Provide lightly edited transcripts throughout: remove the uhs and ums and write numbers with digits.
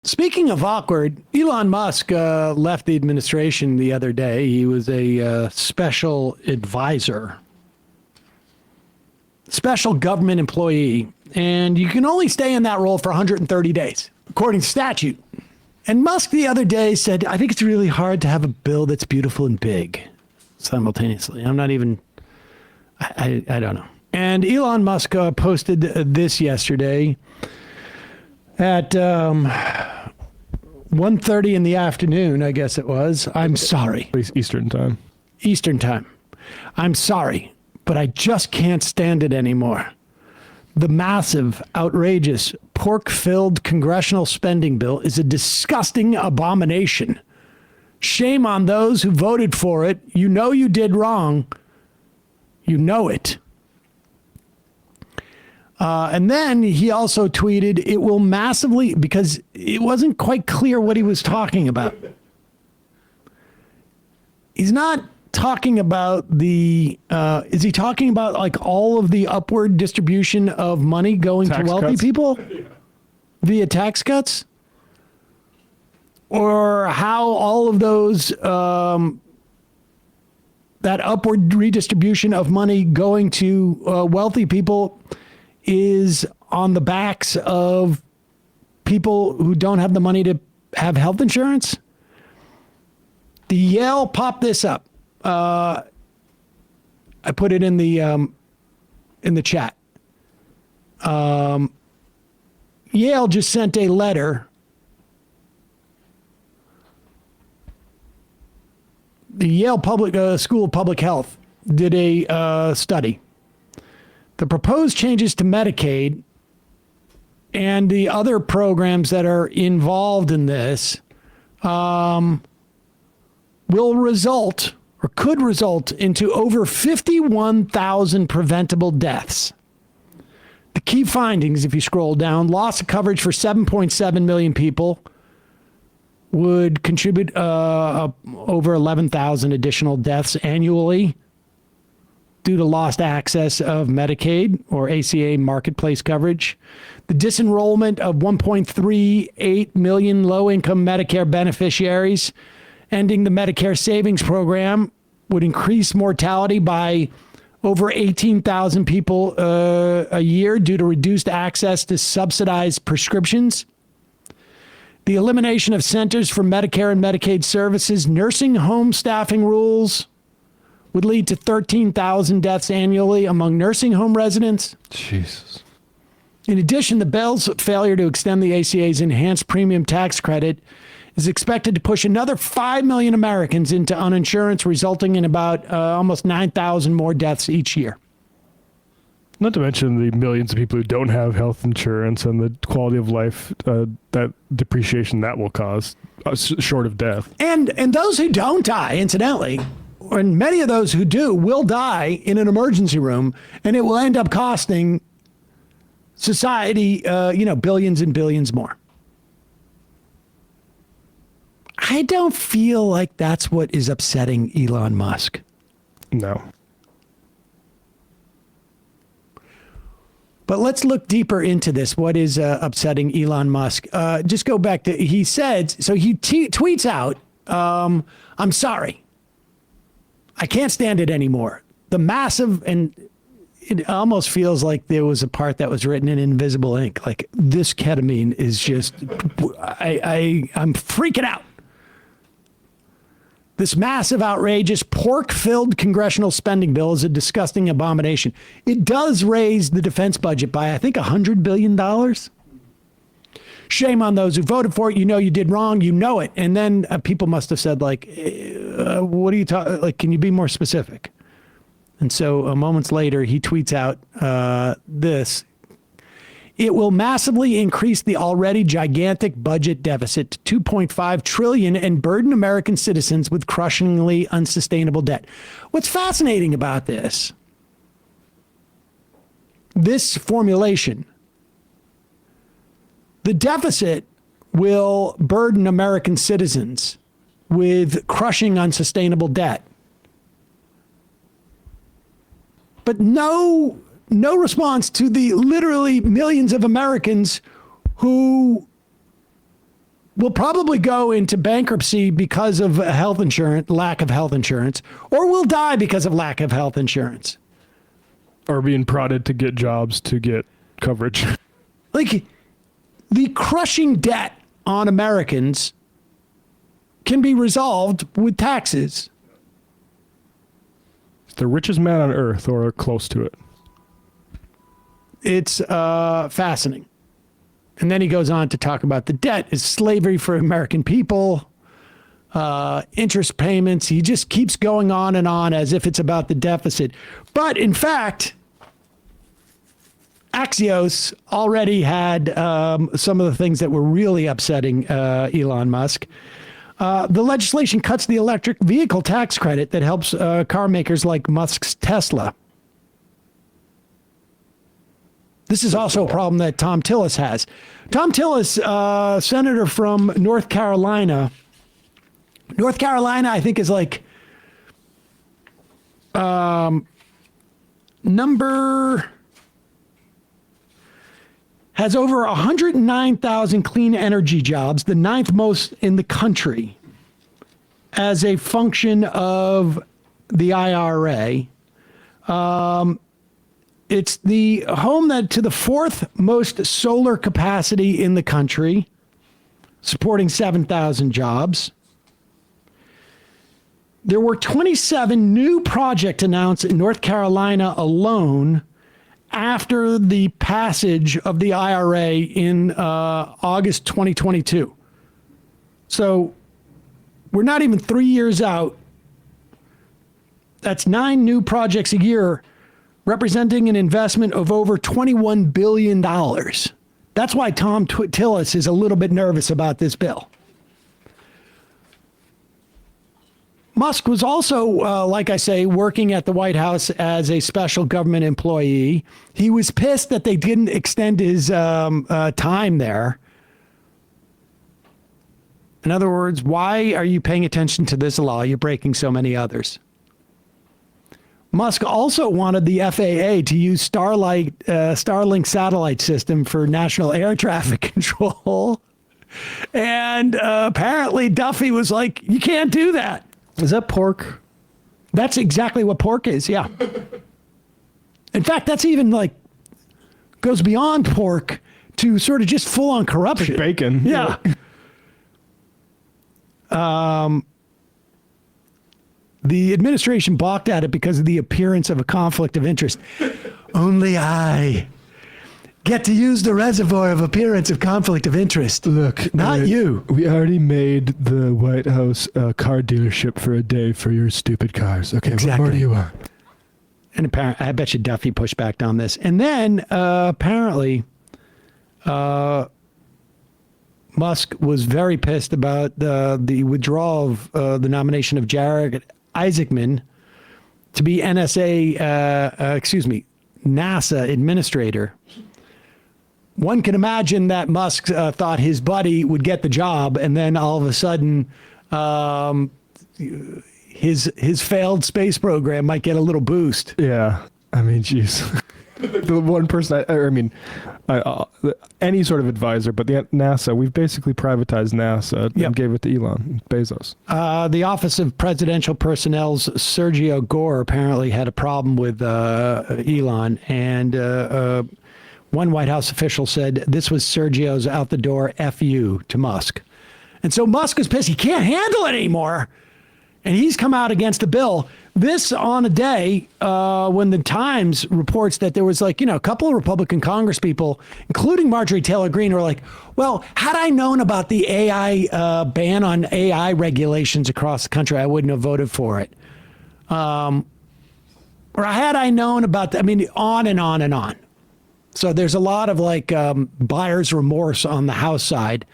Speaking of awkward, Elon Musk left the administration the other day. He was a special advisor, special government employee, and you can only stay in that role for 130 days, according to statute. And Musk the other day said, I think it's really hard to have a bill that's beautiful and big simultaneously. I'm not even, I don't know. And Elon Musk posted this yesterday at 1:30 in the afternoon, I guess it was. I'm sorry. Eastern time. Eastern time. I'm sorry, but I just can't stand it anymore. The massive, outrageous, pork-filled congressional spending bill is a disgusting abomination. Shame on those who voted for it. You know you did wrong. You know it. And then he also tweeted, it will massively, because it wasn't quite clear what he was talking about. He's not talking about is he talking about like all of the upward distribution of money going to wealthy people via tax cuts? Or how all of those, that upward redistribution of money going to wealthy people is on the backs of people who don't have the money to have health insurance? The Yale popped this up. I put it in the chat. Yale just sent a letter. The Yale School of Public Health did a study. The proposed changes to Medicaid and the other programs that are involved in this will result or could result into over 51,000 preventable deaths. The key findings, if you scroll down, loss of coverage for 7.7 million people would contribute over 11,000 additional deaths annually due to lost access of Medicaid or ACA marketplace coverage. The disenrollment of 1.38 million low-income Medicare beneficiaries. Ending the Medicare savings program would increase mortality by over 18,000 people a year due to reduced access to subsidized prescriptions. The elimination of Centers for Medicare and Medicaid Services, nursing home staffing rules would lead to 13,000 deaths annually among nursing home residents. Jesus. In addition, the bill's failure to extend the ACA's enhanced premium tax credit is expected to push another 5 million Americans into uninsurance, resulting in about almost 9,000 more deaths each year. Not to mention the millions of people who don't have health insurance and the quality of life, that depreciation that will cause, short of death. And those who don't die, incidentally, and many of those who do will die in an emergency room, and it will end up costing society, billions and billions more. I don't feel like that's what is upsetting Elon Musk. No. But let's look deeper into this. What is upsetting Elon Musk? Just go back to, he said, so he tweets out, I'm sorry. I can't stand it anymore. The massive, and it almost feels like there was a part that was written in invisible ink. Like, this ketamine is just, I'm freaking out. This massive, outrageous, pork-filled congressional spending bill is a disgusting abomination. It does raise the defense budget by, I think, $100 billion. Shame on those who voted for it. You know you did wrong. You know it. And then people must have said, like, what are you talking? Like, can you be more specific? And so moments later, he tweets out this. It will massively increase the already gigantic budget deficit to $2.5 trillion and burden American citizens with crushingly unsustainable debt. What's fascinating about this formulation, the deficit will burden American citizens with crushing unsustainable debt. But no response to the literally millions of Americans who will probably go into bankruptcy because of health insurance, lack of health insurance, or will die because of lack of health insurance. Or being prodded to get jobs to get coverage. Like, the crushing debt on Americans can be resolved with taxes. It's the richest man on earth or close to it. It's fascinating. And then he goes on to talk about the debt is slavery for American people, interest payments. He just keeps going on and on as if it's about the deficit. But in fact, Axios already had some of the things that were really upsetting Elon Musk. The legislation cuts the electric vehicle tax credit that helps car makers like Musk's Tesla. This is also a problem that Tom Tillis has. Tom Tillis, senator from North Carolina. North Carolina, I think, is like has over 109,000 clean energy jobs, the ninth most in the country, as a function of the IRA. It's the home to the fourth most solar capacity in the country, supporting 7,000 jobs. There were 27 new projects announced in North Carolina alone after the passage of the IRA in August 2022. So we're not even 3 years out. That's 9 new projects a year, representing an investment of over $21 billion. That's why Tom Tillis is a little bit nervous about this bill. Musk was also, like I say, working at the White House as a special government employee. He was pissed that they didn't extend his time there. In other words, why are you paying attention to this law? You're breaking so many others. Musk also wanted the FAA to use Starlink satellite system for national air traffic control. And apparently Duffy was like, you can't do that. Is that pork? That's exactly what pork is, yeah. In fact, that's even like goes beyond pork to sort of just full on corruption. Like bacon. Yeah. The administration balked at it because of the appearance of a conflict of interest. Only I get to use the reservoir of appearance of conflict of interest. Look, not you. We already made the White House car dealership for a day for your stupid cars. Okay, exactly. What more do you want? And apparently, I bet you Duffy pushed back on this. And then apparently, Musk was very pissed about the withdrawal of the nomination of Jared Isaacman to be NASA administrator. One can imagine that Musk thought his buddy would get the job, and then all of a sudden, his failed space program might get a little boost. Yeah, I mean, geez. The one person, any sort of advisor, but the NASA, we've basically privatized NASA and gave it to Elon Bezos. The Office of Presidential Personnel's Sergio Gore apparently had a problem with Elon, and one White House official said this was Sergio's out the door FU to Musk. And so Musk was pissed. He can't handle it anymore. And he's come out against the bill. This on a day when the Times reports that there was a couple of Republican Congress people, including Marjorie Taylor Greene, who are like, well, had I known about the AI ban on AI regulations across the country, I wouldn't have voted for it. Or had I known about on and on and on. So there's a lot of buyer's remorse on the House side.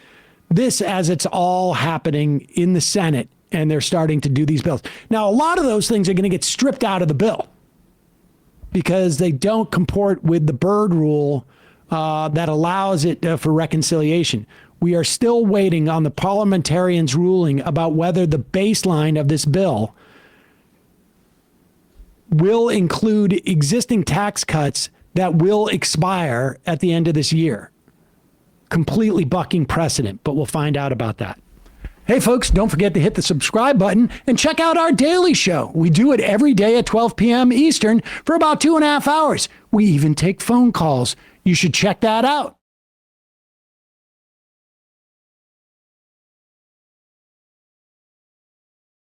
This as it's all happening in the Senate. And they're starting to do these bills. Now, a lot of those things are going to get stripped out of the bill because they don't comport with the Byrd rule that allows it for reconciliation. We are still waiting on the parliamentarians' ruling about whether the baseline of this bill will include existing tax cuts that will expire at the end of this year. completely bucking precedent, but we'll find out about that. Hey, folks, don't forget to hit the subscribe button and check out our daily show. We do it every day at 12 p.m. Eastern for about 2.5 hours. We even take phone calls. You should check that out.